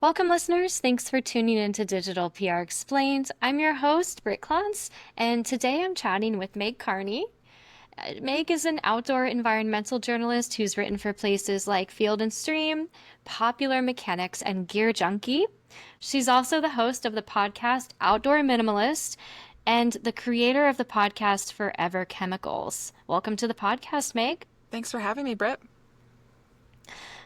Welcome, listeners. Thanks for tuning in to Digital PR Explained. I'm your host, Britt Klantz, and today I'm chatting with Meg Carney. Meg is an outdoor environmental journalist who's written for places like Field and Stream, Popular Mechanics, and Gear Junkie. She's also the host of the podcast Outdoor Minimalist and the creator of the podcast Forever Chemicals. Welcome to the podcast, Meg. Thanks for having me, Britt.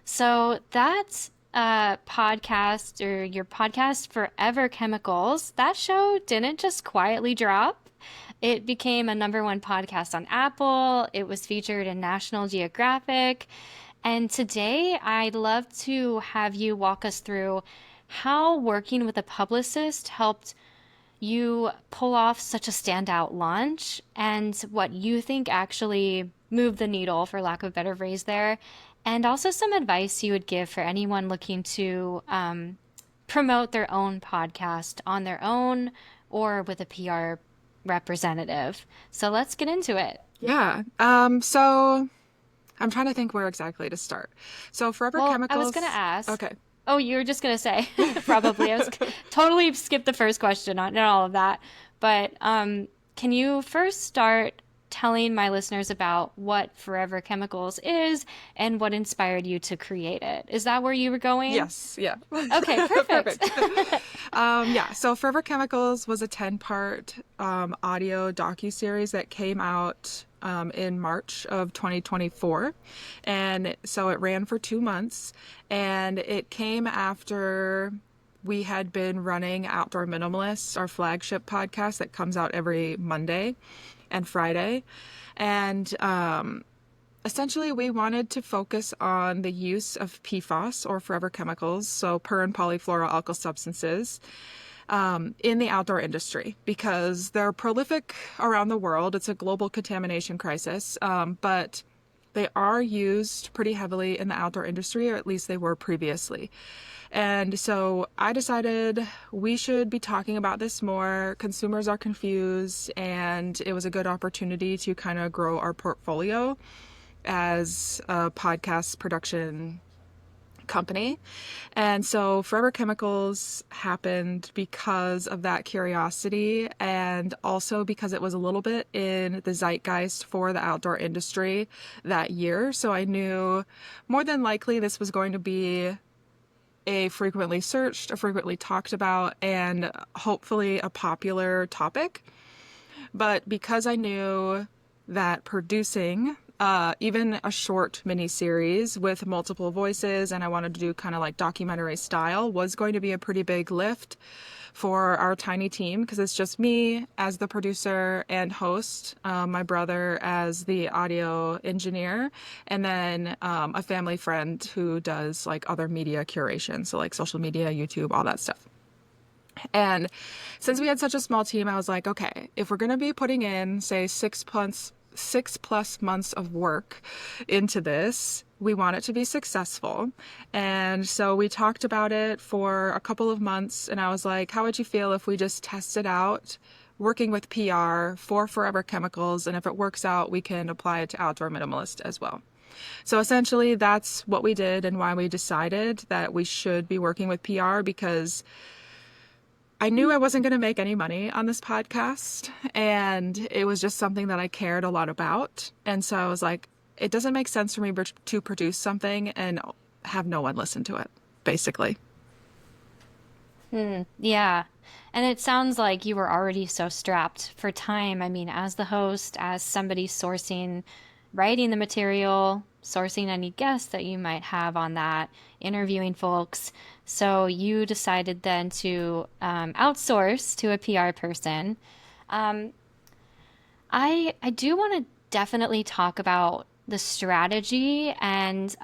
So that's podcast or your podcast Forever Chemicals. That show didn't just quietly drop. It became a #1 podcast on Apple. It was featured in National Geographic. And today I'd love to have you walk us through how working with a publicist helped you pull off such a standout launch and what you think actually moved the needle, for lack of a better phrase there, and also some advice you would give for anyone looking to promote their own podcast on their own or with a PR representative. So let's get into it. Yeah. So I'm trying to think where exactly to start. So Forever Well, I was Chemicals. going to ask. Okay. Oh, you were just going to say, probably. I was totally skipped the first question on all of that. But can you first start telling my listeners about what Forever Chemicals is and what inspired you to create it? Is that where you were going? Yes. Yeah. Okay, perfect. Perfect. Yeah. So Forever Chemicals was a 10-part audio docuseries that came out in March of 2024. And so it ran for 2 months, and it came after we had been running Outdoor Minimalists, our flagship podcast that comes out every Monday and Friday. And essentially, we wanted to focus on the use of PFAS, or forever chemicals, so per and polyfluoroalkyl substances, in the outdoor industry, because they're prolific around the world. It's a global contamination crisis, but they are used pretty heavily in the outdoor industry, or at least they were previously. And so I decided we should be talking about this more. Consumers are confused, and it was a good opportunity to kind of grow our portfolio as a podcast production company. And so Forever Chemicals happened because of that curiosity, and also because it was a little bit in the zeitgeist for the outdoor industry that year. So I knew more than likely this was going to be a frequently searched, a frequently talked about, and hopefully a popular topic. But because I knew that producing even a short mini series with multiple voices, and I wanted to do kind of like documentary style, was going to be a pretty big lift for our tiny team, because it's just me as the producer and host, my brother as the audio engineer, and then a family friend who does like other media curation, so like social media, YouTube, all that stuff. And since we had such a small team, I was like, okay, if we're going to be putting in, say, 6+ months of work into this, we want it to be successful. And so we talked about it for a couple of months, and I was like, how would you feel if we just tested out working with PR for Forever Chemicals, and if it works out, we can apply it to Outdoor Minimalist as well. So essentially that's what we did, and why we decided that we should be working with PR, because I knew I wasn't going to make any money on this podcast, and it was just something that I cared a lot about. And so I was like, it doesn't make sense for me to produce something and have no one listen to it, basically. Yeah. And it sounds like you were already so strapped for time. I mean, as the host, as somebody sourcing, writing the material, sourcing any guests that you might have on that, interviewing folks. So you decided then to outsource to a PR person. Um, I do want to definitely talk about the strategy, and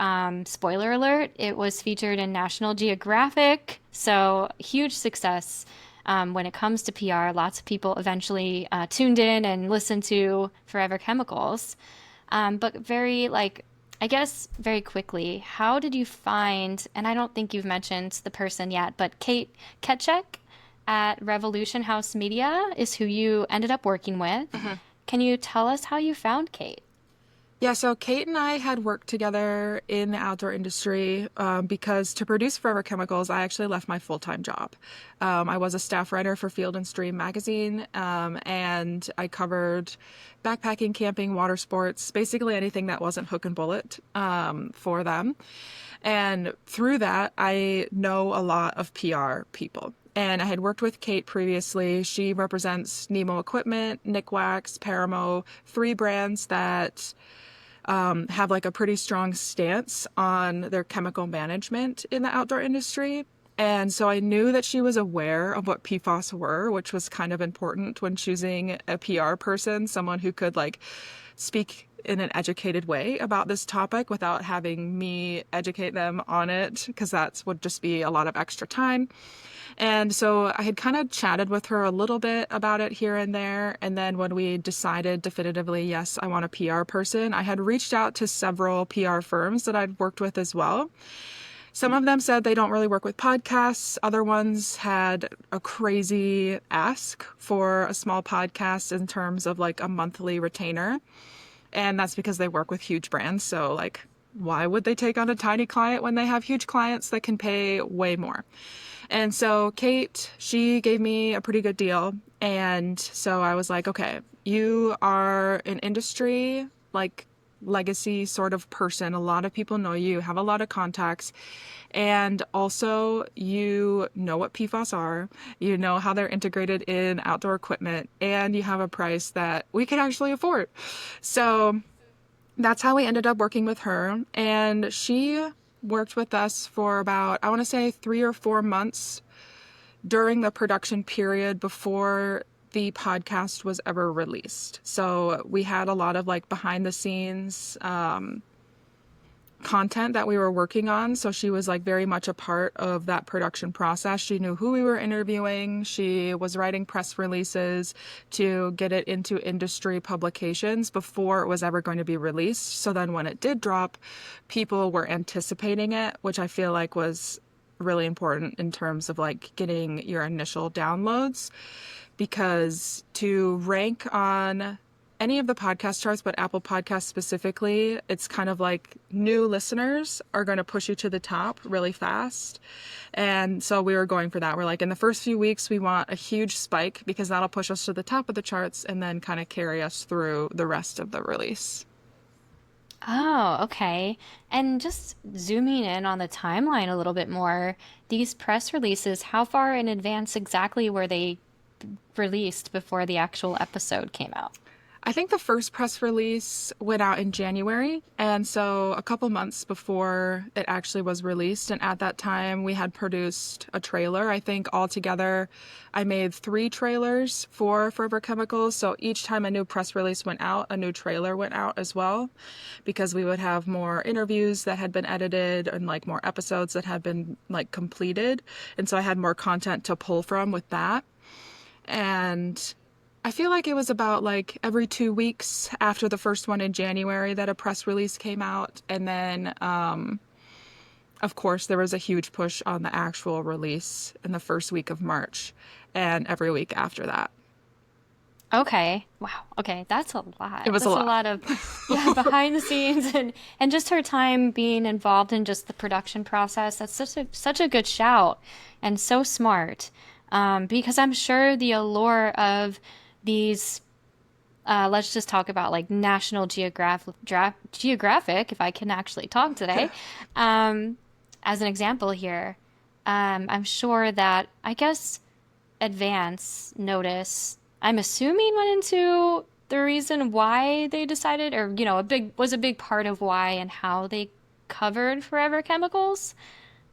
spoiler alert, it was featured in National Geographic, so huge success when it comes to PR. Lots of people eventually tuned in and listened to Forever Chemicals. But I guess very quickly, how did you find, and I don't think you've mentioned the person yet, but Kate Ketschek at Revolution House Media is who you ended up working with. Can you tell us how you found Kate? Yeah, so Kate and I had worked together in the outdoor industry because to produce Forever Chemicals, I actually left my full-time job. I was a staff writer for Field and Stream magazine, and I covered backpacking, camping, water sports, basically anything that wasn't hook and bullet for them. And through that, I know a lot of PR people. And I had worked with Kate previously. She represents Nemo Equipment, Nick Wax, Paramo, three brands that have like a pretty strong stance on their chemical management in the outdoor industry. And so I knew that she was aware of what PFAS were, which was kind of important when choosing a PR person, someone who could like speak in an educated way about this topic without having me educate them on it, because that would just be a lot of extra time. And so I had kind of chatted with her a little bit about it here and there. And then when we decided definitively, yes, I want a PR person, I had reached out to several PR firms that I'd worked with as well. Some of them said they don't really work with podcasts. Other ones had a crazy ask for a small podcast in terms of like a monthly retainer. And that's because they work with huge brands. So like, why would they take on a tiny client when they have huge clients that can pay way more? And so Kate, she gave me a pretty good deal. And so I was like, okay, you are an industry like legacy sort of person. A lot of people know you, have a lot of contacts. And also you know what PFAS are, you know how they're integrated in outdoor equipment, and you have a price that we can actually afford. So that's how we ended up working with her. And she worked with us for about, I want to say 3 or 4 months during the production period before the podcast was ever released. So we had a lot of like behind the scenes content that we were working on. So she was like very much a part of that production process. She knew who we were interviewing. She was writing press releases to get it into industry publications before it was ever going to be released. So then when it did drop, people were anticipating it, which I feel like was really important in terms of like getting your initial downloads, because to rank on any of the podcast charts, but Apple Podcasts specifically, it's kind of like new listeners are going to push you to the top really fast. And so we were going for that. We're like, in the first few weeks, we want a huge spike because that'll push us to the top of the charts and then kind of carry us through the rest of the release. Oh, okay. And just zooming in on the timeline a little bit more, these press releases, how far in advance exactly were they released before the actual episode came out? I think the first press release went out in January, and so a couple months before it actually was released. And at that time, we had produced a trailer. I think altogether, I made 3 trailers for Forever Chemicals. So each time a new press release went out, a new trailer went out as well, because we would have more interviews that had been edited and like more episodes that had been like completed. And so I had more content to pull from with that. And I feel like it was about like every 2 weeks after the first one in January that a press release came out. And then, of course, there was a huge push on the actual release in the first week of March and every week after that. Okay. Wow. Okay, that's a It lot. was a That's a lot. lot of yeah, behind the scenes and just her time being involved in just the production process. That's such a good shout and so smart. Because I'm sure the allure of these let's just talk about like National Geographic, if I can actually talk today, um, as an example here. I'm sure that I guess advance notice, I'm assuming went into the reason why they decided, or a big part of why and how they covered Forever Chemicals.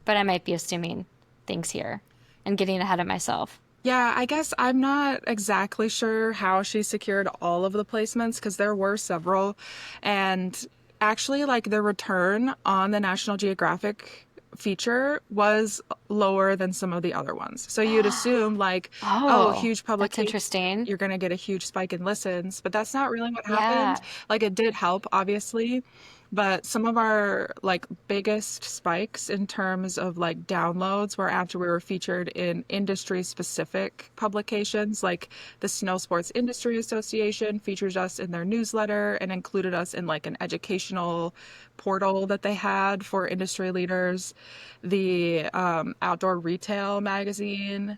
But I might be assuming things here and getting ahead of myself. Yeah, I guess I'm not exactly sure how she secured all of the placements because there were several. And actually, like the return on the National Geographic feature was lower than some of the other ones. So you'd assume like, oh, Oh, huge that's publication, interesting. you're going to get a huge spike in listens, but that's not really what happened. Yeah. Like it did help, obviously, But some of our like biggest spikes in terms of like downloads were after we were featured in industry specific publications, like the Snow Sports Industry Association featured us in their newsletter and included us in like an educational portal that they had for industry leaders. The Outdoor Retail magazine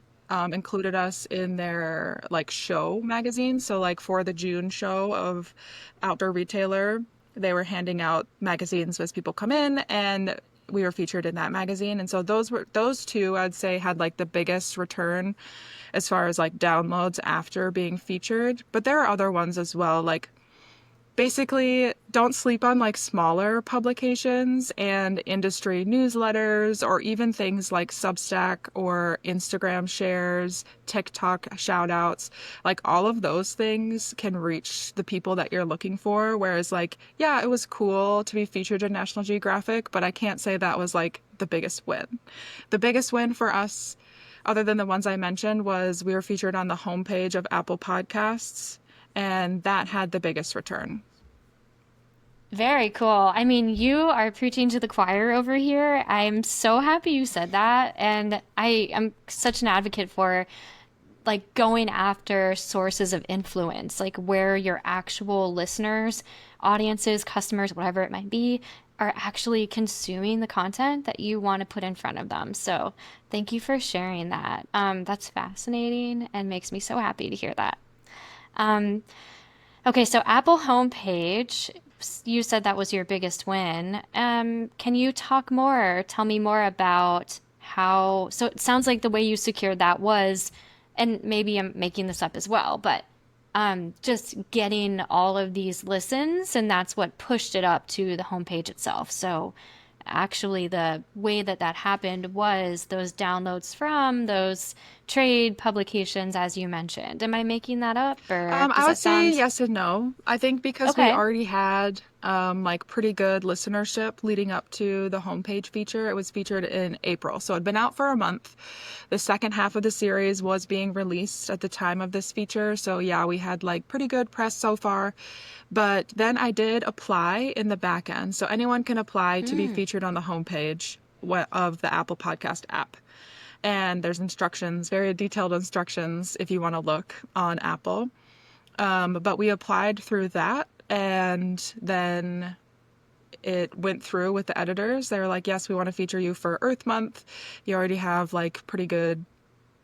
included us in their like show magazine. So like for the June show of Outdoor Retailer, they were handing out magazines as people come in, and we were featured in that magazine. And so those two I'd say had like the biggest return as far as like downloads after being featured. But there are other ones as well, like basically don't sleep on like smaller publications and industry newsletters, or even things like Substack or Instagram shares, TikTok shout outs. Like all of those things can reach the people that you're looking for. Whereas like, yeah, it was cool to be featured in National Geographic, but I can't say that was like the biggest win. The biggest win for us, other than the ones I mentioned, was we were featured on the homepage of Apple Podcasts, and that had the biggest return. Very cool. I mean, you are preaching to the choir over here. I'm so happy you said that. And I am such an advocate for like going after sources of influence, like where your actual listeners, audiences, customers, whatever it might be, are actually consuming the content that you want to put in front of them. So thank you for sharing that. That's fascinating and makes me so happy to hear that. Um, okay, so Apple homepage, you said that was your biggest win. Can you talk more, tell me more about how, so it sounds like the way you secured that was, and maybe I'm making this up as well, but just getting all of these listens, and that's what pushed it up to the homepage itself. So actually, the way that that happened was those downloads from those trade publications, as you mentioned. Am I making that up, or I does would that say sound yes and no. I think because we okay? already had like pretty good listenership leading up to the homepage feature. It was featured in April, so it'd been out for a month. The second half of the series was being released at the time of this feature, so yeah, we had like pretty good press so far. But then I did apply in the back end, so anyone can apply to be Mm. featured on the homepage of the Apple Podcast app. And there's instructions, very detailed instructions if you want to look on Apple. But we applied through that, and then it went through with the editors. They were like, yes, we want to feature you for Earth Month. You already have like pretty good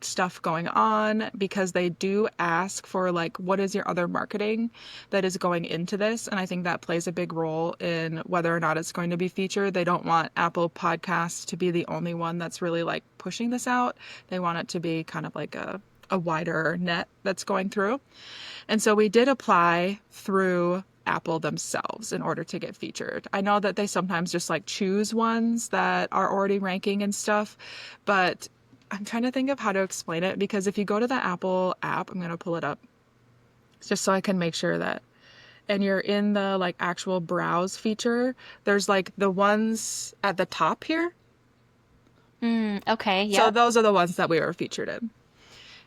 stuff going on, because they do ask for like, what is your other marketing that is going into this? And I think that plays a big role in whether or not it's going to be featured. They don't want Apple Podcasts to be the only one that's really like pushing this out. They want it to be kind of like a wider net that's going through. And so we did apply through Apple themselves in order to get featured. I know that they sometimes just like choose ones that are already ranking and stuff, but I'm trying to think of how to explain it, because if you go to the Apple app, I'm going to pull it up just so I can make sure that, and you're in the like actual browse feature, there's like the ones at the top here. Mm, okay, So yep. those are the ones that we were featured in.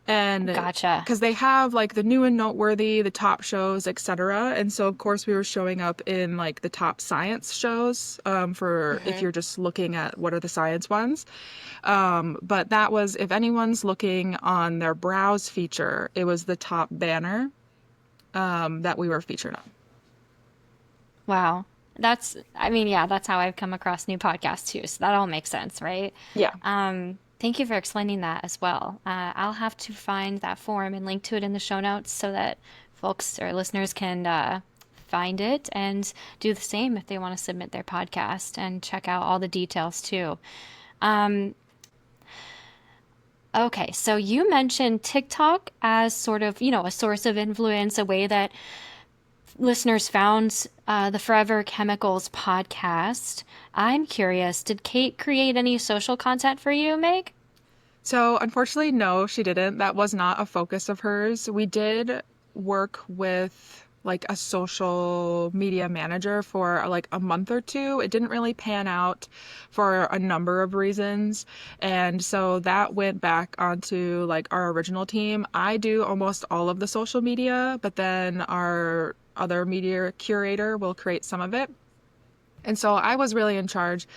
And Gotcha. because they have like the new and noteworthy, the top shows, etc. And so of course we were showing up in like the top science shows, for if Hmm. you're just looking at what are the science ones. But that was, if anyone's looking on their browse feature, it was the top banner that we were featured on. Wow. I mean, yeah, that's how I've come across new podcasts too. So that all makes sense, right? Yeah. Thank you for explaining that as well. I'll have to find that form and link to it in the show notes so that folks or listeners can find it and do the same if they want to submit their podcast and check out all the details too. Um, okay, so you mentioned TikTok as sort of, a source of influence, a way that listeners found the Forever Chemicals podcast. I'm curious, did Kate create any social content for you, Meg? So unfortunately, no, she didn't. That was not a focus of hers. We did work with like a social media manager for like a month or two. It didn't really pan out for a number of reasons. And so that went back onto like our original team. I do almost all of the social media, but then our other media curator will create some of it. And so I was really in charge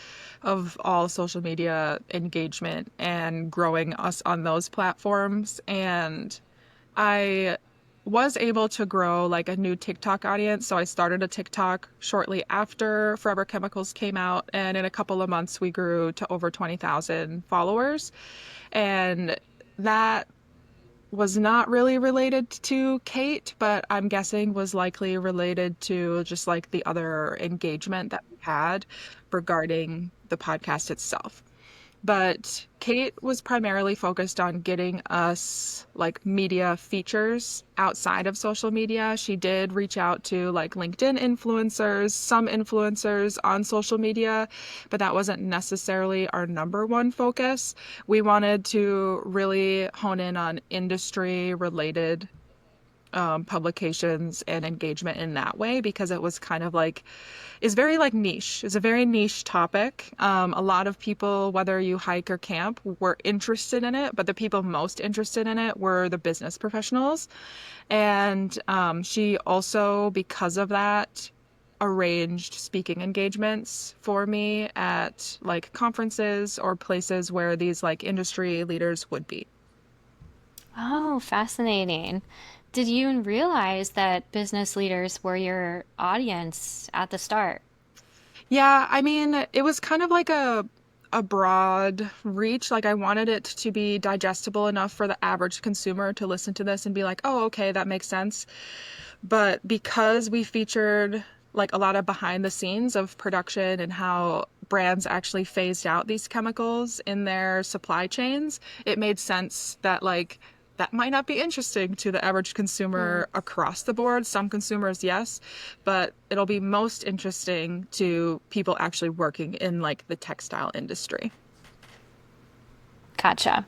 of all social media engagement and growing us on those platforms. And I was able to grow like a new TikTok audience. So I started a TikTok shortly after Forever Chemicals came out. And in a couple of months, we grew to over 20,000 followers. And that was not really related to Kate, but I'm guessing was likely related to just like the other engagement that we had regarding the podcast itself. But Kate was primarily focused on getting us like media features outside of social media. She did reach out to like LinkedIn influencers, some influencers on social media, but that wasn't necessarily our number one focus. We wanted to really hone in on industry related publications and engagement in that way because it was kind of like is very like niche. It's a very niche topic. A lot of people, whether you hike or camp, were interested in it, but the people most interested in it were the business professionals. And she also, because of that, arranged speaking engagements for me at like conferences or places where these like industry leaders would be. Oh, fascinating. Did you even realize that business leaders were your audience at the start? Yeah, I mean, it was kind of like a broad reach. Like I wanted it to be digestible enough for the average consumer to listen to this and be like, "Oh, okay, that makes sense." But because we featured like a lot of behind the scenes of production and how brands actually phased out these chemicals in their supply chains, it made sense that like that might not be interesting to the average Hmm. consumer across the board. Some consumers, yes, but it'll be most interesting to people actually working in like the textile industry. Gotcha.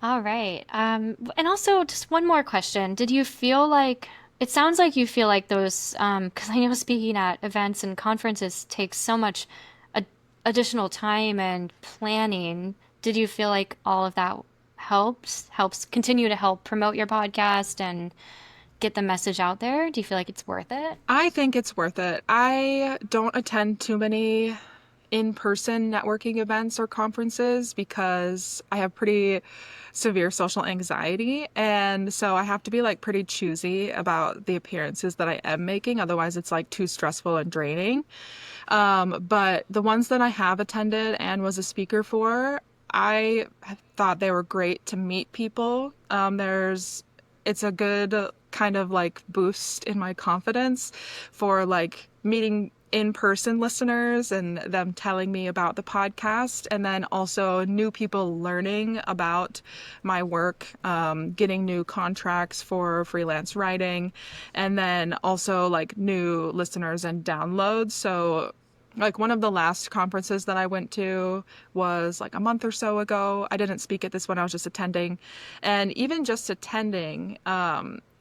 All right. And also just one more question. Did you feel like it sounds like you feel like those, because I know speaking at events and conferences takes so much ad additional time and planning. Did you feel like all of that helps continue to help promote your podcast and get the message out there? Do you feel like it's worth it? I think it's worth it. I don't attend too many in-person networking events or conferences because I have pretty severe social anxiety. And so I have to be like pretty choosy about the appearances that I am making. Otherwise, it's like too stressful and draining. But the ones that I have attended and was a speaker for, I thought they were great to meet people. It's a good kind of like boost in my confidence for like meeting in-person listeners and them telling me about the podcast, and then also new people learning about my work, getting new contracts for freelance writing, and then also like new listeners and downloads. So like one of the last conferences that I went to was like a month or so ago. I didn't speak at this one, I was just attending. And even just attending,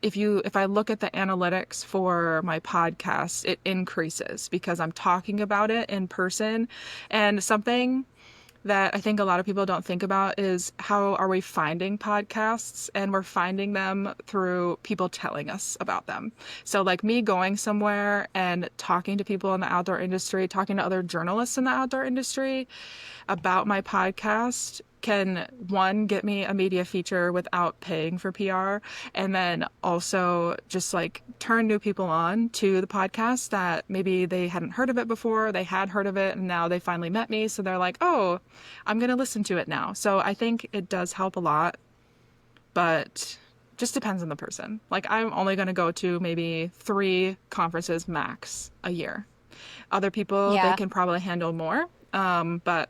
if I look at the analytics for my podcast, it increases because I'm talking about it in person. And something that I think a lot of people don't think about is how are we finding podcasts? And we're finding them through people telling us about them. So like me going somewhere and talking to people in the outdoor industry, talking to other journalists in the outdoor industry about my podcast can one get me a media feature without paying for PR, and then also just like turn new people on to the podcast that maybe they hadn't heard of it before, they had heard of it and now they finally met me, so they're like, "Oh, I'm going to listen to it now." So I think it does help a lot, but just depends on the person. Like I'm only going to go to maybe 3 conferences max a year. Other people, they Yeah. can probably handle more. But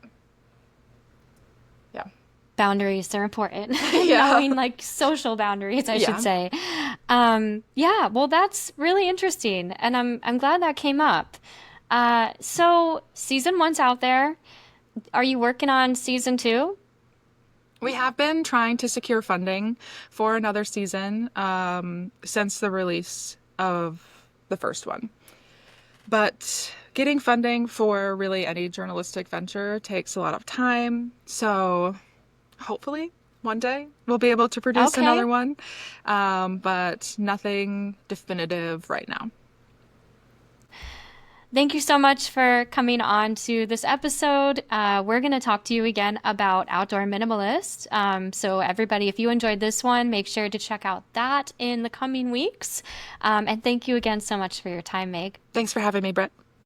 yeah. Boundaries are important. Yeah. Knowing like social boundaries, I should Yeah. say. Yeah, well, that's really interesting, and I'm glad that came up. So season one's out there. Are you working on season two? We have been trying to secure funding for another season since the release of the first one. But getting funding for really any journalistic venture takes a lot of time. So hopefully one day we'll be able to produce Okay. another one, but nothing definitive right now. Thank you so much for coming on to this episode. We're going to talk to you again about Outdoor Minimalist. So, everybody, if you enjoyed this one, make sure to check out that in the coming weeks. And thank you again so much for your time, Meg. Thanks for having me, Brett.